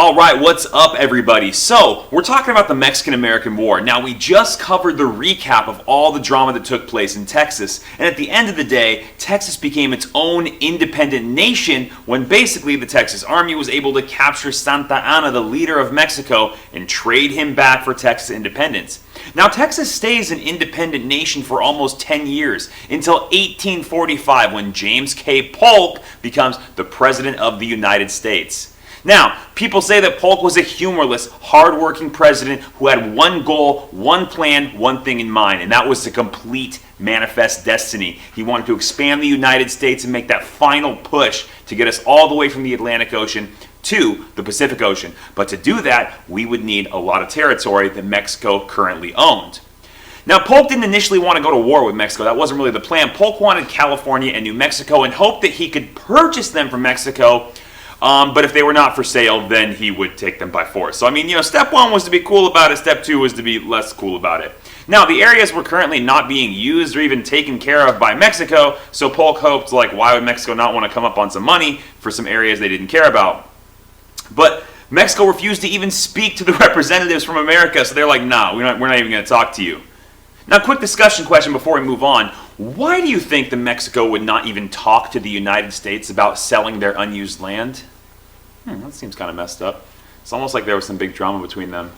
All right, what's up, everybody? So, we're talking about the Mexican-American War. Now, we just covered the recap of all the drama that took place in Texas, and at the end of the day, Texas became its own independent nation when basically the Texas Army was able to capture Santa Anna, the leader of Mexico, and trade him back for Texas independence. Now, Texas stays an independent nation for almost 10 years, until 1845 when James K. Polk becomes the President of the United States. Now, people say that Polk was a humorless, hard-working president who had one goal, one plan, one thing in mind, and that was to complete manifest destiny. He wanted to expand the United States and make that final push to get us all the way from the Atlantic Ocean to the Pacific Ocean. But to do that, we would need a lot of territory that Mexico currently owned. Now, Polk didn't initially want to go to war with Mexico. That wasn't really the plan. Polk wanted California and New Mexico and hoped that he could purchase them from Mexico. But if they were not for sale, then he would take them by force. So, step one was to be cool about it. Step two was to be less cool about it. Now, the areas were currently not being used or even taken care of by Mexico. So Polk hoped, why would Mexico not want to come up on some money for some areas they didn't care about? But Mexico refused to even speak to the representatives from America. So they're like, nah, we're not even going to talk to you. Now, quick discussion question before we move on. Why do you think that Mexico would not even talk to the United States about selling their unused land? That seems kind of messed up. It's almost like there was some big drama between them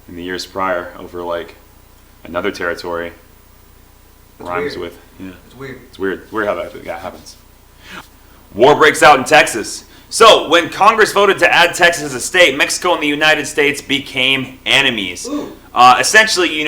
in the years prior over another territory. Rhymes with, yeah. It's weird. It's weird. It's weird how that happens. War breaks out in Texas. So, when Congress voted to add Texas as a state, Mexico and the United States became enemies. Essentially,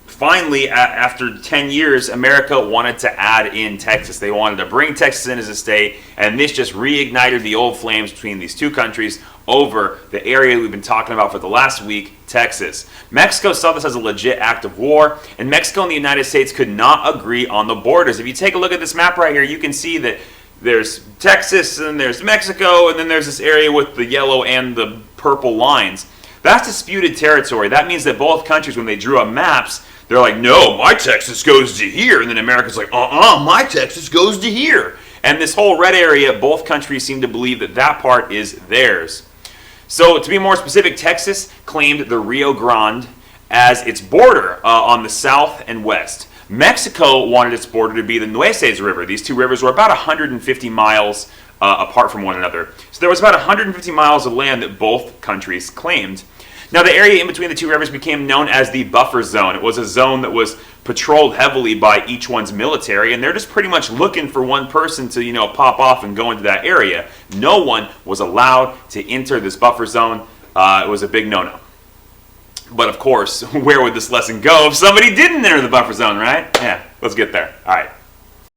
finally, after 10 years, America wanted to add in Texas. They wanted to bring Texas in as a state, and this just reignited the old flames between these two countries over the area we've been talking about for the last week, Texas. Mexico saw this as a legit act of war, and Mexico and the United States could not agree on the borders. If you take a look at this map right here, you can see that there's Texas, and there's Mexico, and then there's this area with the yellow and the purple lines. That's disputed territory. That means that both countries, when they drew up maps, they're like, no, my Texas goes to here. And then America's like, my Texas goes to here. And this whole red area, both countries seem to believe that that part is theirs. So to be more specific, Texas claimed the Rio Grande as its border on the south and west. Mexico wanted its border to be the Nueces River. These two rivers were about 150 miles apart from one another. So there was about 150 miles of land that both countries claimed. Now, the area in between the two rivers became known as the buffer zone. It was a zone that was patrolled heavily by each one's military, and they're just pretty much looking for one person to, pop off and go into that area. No one was allowed to enter this buffer zone. It was a big no-no. But of course, where would this lesson go if somebody didn't enter the buffer zone, right? Yeah, let's get there. All right.